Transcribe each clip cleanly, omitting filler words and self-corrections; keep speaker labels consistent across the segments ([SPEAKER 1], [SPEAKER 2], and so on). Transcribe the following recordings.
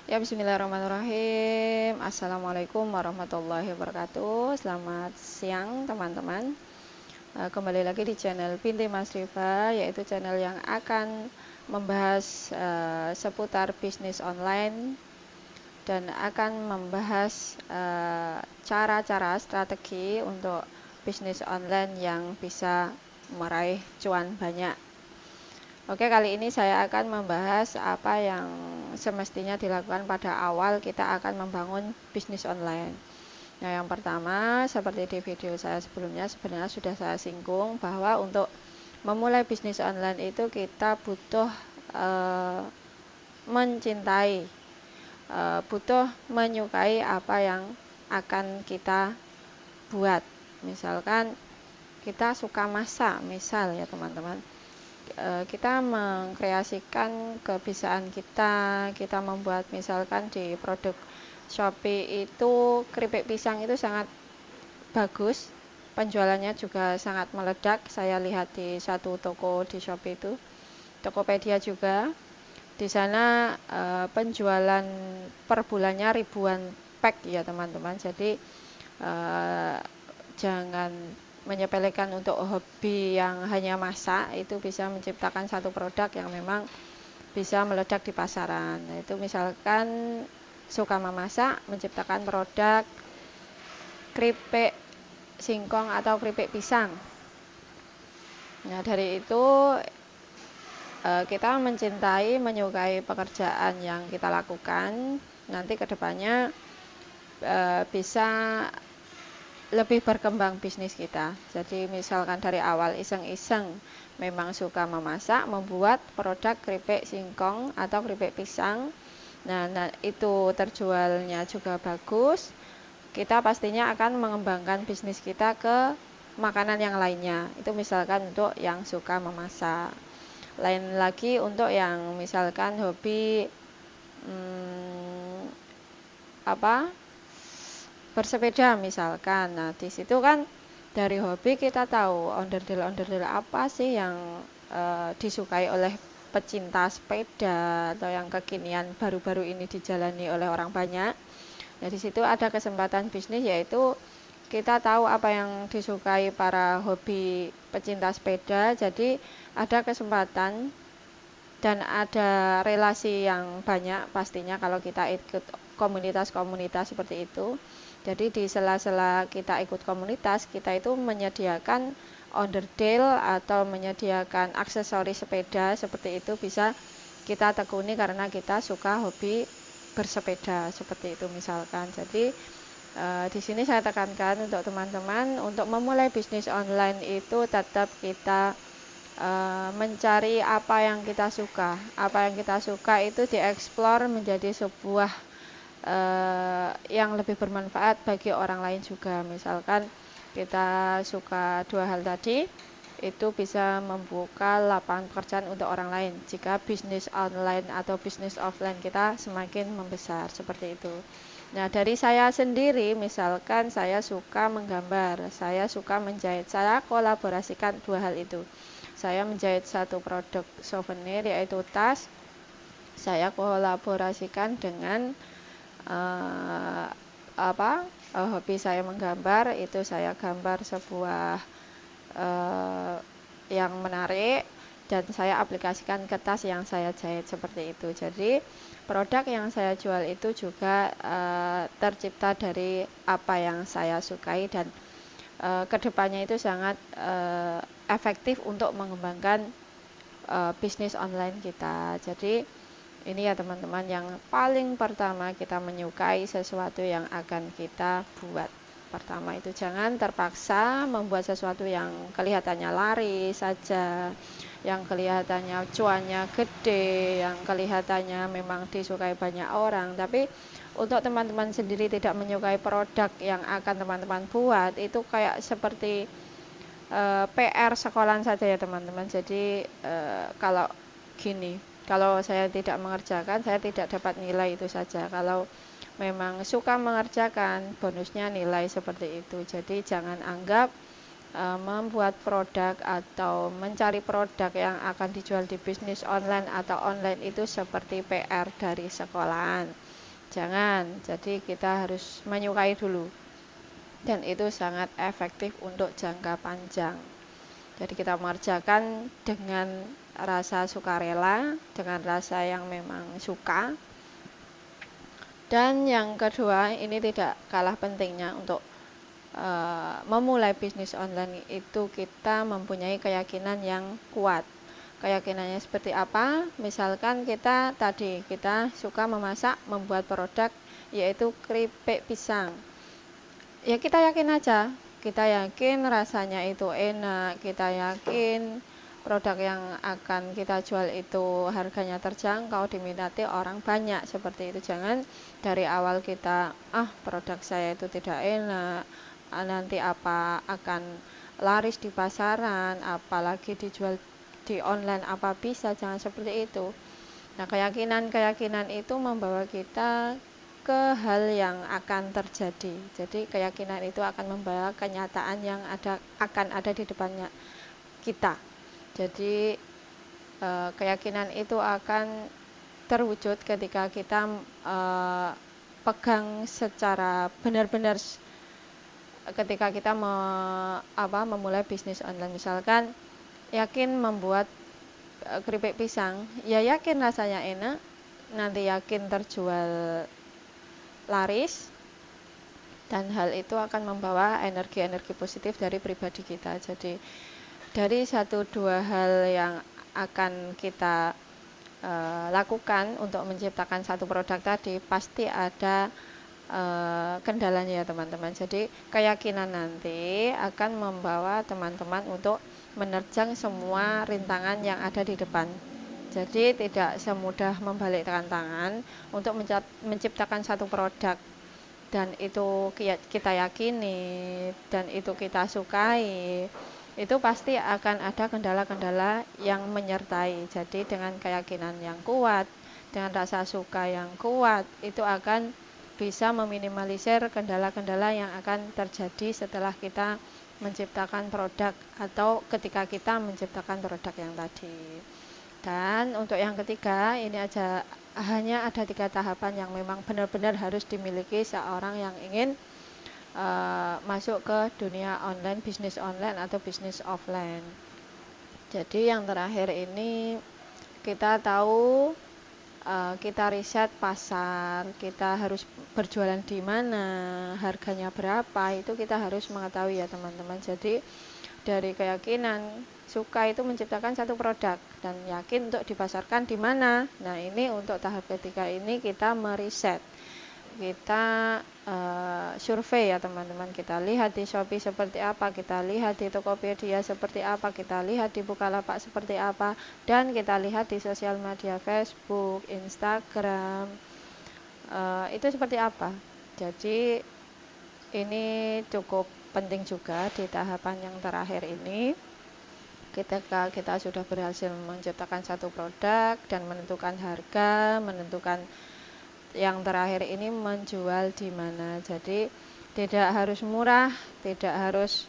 [SPEAKER 1] Ya, bismillahirrahmanirrahim. Assalamualaikum warahmatullahi wabarakatuh. Selamat siang teman-teman. Kembali lagi di channel Binti Mas Rifa, yaitu channel yang akan membahas seputar bisnis online dan akan membahas cara-cara strategi untuk bisnis online yang bisa meraih cuan banyak. Oke, kali ini saya akan membahas apa yang semestinya dilakukan pada awal kita akan membangun bisnis online. Nah, yang pertama, seperti di video saya sebelumnya, sebenarnya sudah saya singgung bahwa untuk memulai bisnis online itu kita butuh mencintai, butuh menyukai apa yang akan kita buat. Misalkan kita suka masak, misal ya teman-teman, kita mengkreasikan kebiasaan kita membuat, misalkan di produk Shopee itu keripik pisang itu sangat bagus, penjualannya juga sangat meledak. Saya lihat di satu toko di Shopee itu, Tokopedia juga, di sana penjualan per bulannya ribuan pack ya teman-teman. Jadi jangan menyepelekan untuk hobi yang hanya masak, itu bisa menciptakan satu produk yang memang bisa meledak di pasaran. Nah, itu misalkan suka memasak, menciptakan produk keripik singkong atau keripik pisang. Nah, dari itu kita mencintai, menyukai pekerjaan yang kita lakukan, nanti kedepannya bisa lebih berkembang bisnis kita. Jadi misalkan dari awal iseng-iseng memang suka memasak, membuat produk keripik singkong atau keripik pisang, nah itu terjualnya juga bagus, kita pastinya akan mengembangkan bisnis kita ke makanan yang lainnya. Itu misalkan untuk yang suka memasak. Lain lagi untuk yang misalkan hobi bersepeda misalkan. Nah, di situ kan dari hobi kita tahu onderdil-onderdil apa sih yang disukai oleh pecinta sepeda atau yang kekinian baru-baru ini dijalani oleh orang banyak. Nah, di situ ada kesempatan bisnis, yaitu kita tahu apa yang disukai para hobi pecinta sepeda. Jadi ada kesempatan dan ada relasi yang banyak pastinya kalau kita ikut komunitas-komunitas seperti itu. Jadi di sela-sela kita ikut komunitas, kita itu menyediakan onderdil atau menyediakan aksesoris sepeda seperti itu, bisa kita tekuni karena kita suka hobi bersepeda seperti itu misalkan. Jadi di sini saya tekankan untuk teman-teman, untuk memulai bisnis online itu tetap kita mencari apa yang kita suka. Apa yang kita suka itu dieksplor menjadi sebuah yang lebih bermanfaat bagi orang lain juga. Misalkan kita suka dua hal tadi, itu bisa membuka lapangan pekerjaan untuk orang lain jika bisnis online atau bisnis offline kita semakin membesar seperti itu. Nah, dari saya sendiri, misalkan saya suka menggambar, saya suka menjahit, saya kolaborasikan dua hal itu. Saya menjahit satu produk souvenir yaitu tas, saya kolaborasikan dengan hobi saya menggambar. Itu saya gambar sebuah yang menarik dan saya aplikasikan ke tas yang saya jahit seperti itu. Jadi produk yang saya jual itu juga tercipta dari apa yang saya sukai, dan kedepannya itu sangat efektif untuk mengembangkan bisnis online kita. Jadi ini ya teman-teman, yang paling pertama kita menyukai sesuatu yang akan kita buat. Pertama itu jangan terpaksa membuat sesuatu yang kelihatannya laris saja, yang kelihatannya cuannya gede, yang kelihatannya memang disukai banyak orang, tapi untuk teman-teman sendiri tidak menyukai produk yang akan teman-teman buat, itu kayak seperti PR sekolahan saja ya teman-teman. Jadi kalau saya tidak mengerjakan, saya tidak dapat nilai, itu saja. Kalau memang suka mengerjakan, bonusnya nilai seperti itu. Jadi jangan anggap membuat produk atau mencari produk yang akan dijual di bisnis online atau online itu seperti PR dari sekolahan. Jangan, jadi kita harus menyukai dulu. Dan itu sangat efektif untuk jangka panjang. Jadi kita mengerjakan dengan rasa sukarela, dengan rasa yang memang suka. Dan yang kedua, ini tidak kalah pentingnya untuk memulai bisnis online itu kita mempunyai keyakinan yang kuat. Keyakinannya seperti apa? Misalkan kita suka memasak, membuat produk yaitu keripik pisang. Ya kita yakin aja, kita yakin rasanya itu enak, kita yakin produk yang akan kita jual itu harganya terjangkau, diminati orang banyak, seperti itu. Jangan dari awal kita, produk saya itu tidak enak, nanti apa akan laris di pasaran, apalagi dijual di online apa bisa, jangan seperti itu. Nah, keyakinan itu membawa kita ke hal yang akan terjadi. Jadi keyakinan itu akan membawa kenyataan yang akan ada di depannya kita. Jadi keyakinan itu akan terwujud ketika kita pegang secara benar-benar ketika kita memulai bisnis online. Misalkan yakin membuat keripik pisang, ya yakin rasanya enak, nanti yakin terjual laris, dan hal itu akan membawa energi-energi positif dari pribadi kita. Jadi dari 1-2 hal yang akan kita lakukan untuk menciptakan satu produk tadi, pasti ada kendalanya ya teman-teman. Jadi keyakinan nanti akan membawa teman-teman untuk menerjang semua rintangan yang ada di depan. Jadi tidak semudah membalikkan tangan untuk menciptakan satu produk dan itu kita yakini dan itu kita sukai, itu pasti akan ada kendala-kendala yang menyertai. Jadi dengan keyakinan yang kuat, dengan rasa suka yang kuat, itu akan bisa meminimalisir kendala-kendala yang akan terjadi setelah kita menciptakan produk atau ketika kita menciptakan produk yang tadi. Dan untuk yang ketiga, ini hanya ada 3 tahapan yang memang benar-benar harus dimiliki seorang yang ingin masuk ke dunia online, bisnis online atau bisnis offline. Jadi yang terakhir ini kita tahu, kita riset pasar, kita harus berjualan di mana, harganya berapa, itu kita harus mengetahui ya teman-teman. Jadi dari keyakinan suka itu menciptakan satu produk dan yakin untuk dipasarkan di mana. Nah, ini untuk tahap ketiga ini kita meriset, kita survei ya teman-teman. Kita lihat di Shopee seperti apa, kita lihat di Tokopedia seperti apa, kita lihat di Bukalapak seperti apa, dan kita lihat di sosial media Facebook, Instagram itu seperti apa. Jadi ini cukup penting juga di tahapan yang terakhir ini. Ketika kita sudah berhasil menciptakan satu produk dan menentukan harga, menentukan yang terakhir ini menjual di mana. Jadi tidak harus murah, tidak harus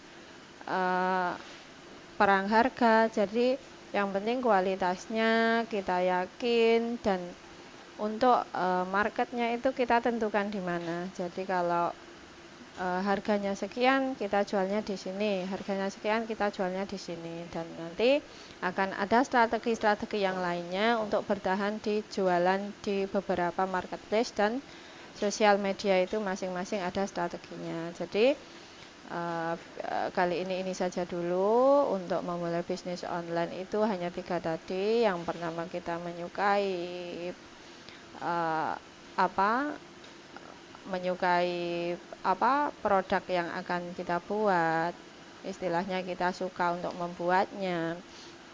[SPEAKER 1] perang harga. Jadi yang penting kualitasnya kita yakin, dan untuk marketnya itu kita tentukan di mana. Jadi kalau harganya sekian kita jualnya di sini, harganya sekian kita jualnya di sini, dan nanti akan ada strategi-strategi yang lainnya untuk bertahan di jualan di beberapa marketplace dan sosial media. Itu masing-masing ada strateginya. Jadi kali ini saja dulu untuk memulai bisnis online. Itu hanya 3 tadi. Yang pertama, kita menyukai produk yang akan kita buat, istilahnya kita suka untuk membuatnya.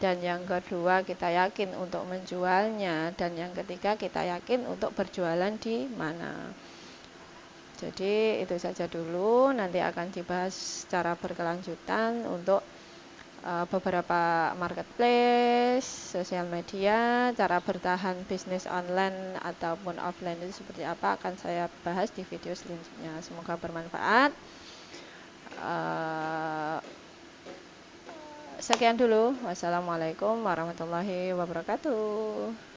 [SPEAKER 1] Dan yang kedua, kita yakin untuk menjualnya. Dan yang ketiga, kita yakin untuk berjualan di mana. Jadi itu saja dulu, nanti akan dibahas secara berkelanjutan untuk beberapa marketplace, sosial media, cara bertahan bisnis online ataupun offline itu seperti apa, akan saya bahas di video selanjutnya. Semoga bermanfaat. Sekian dulu. Wassalamualaikum warahmatullahi wabarakatuh.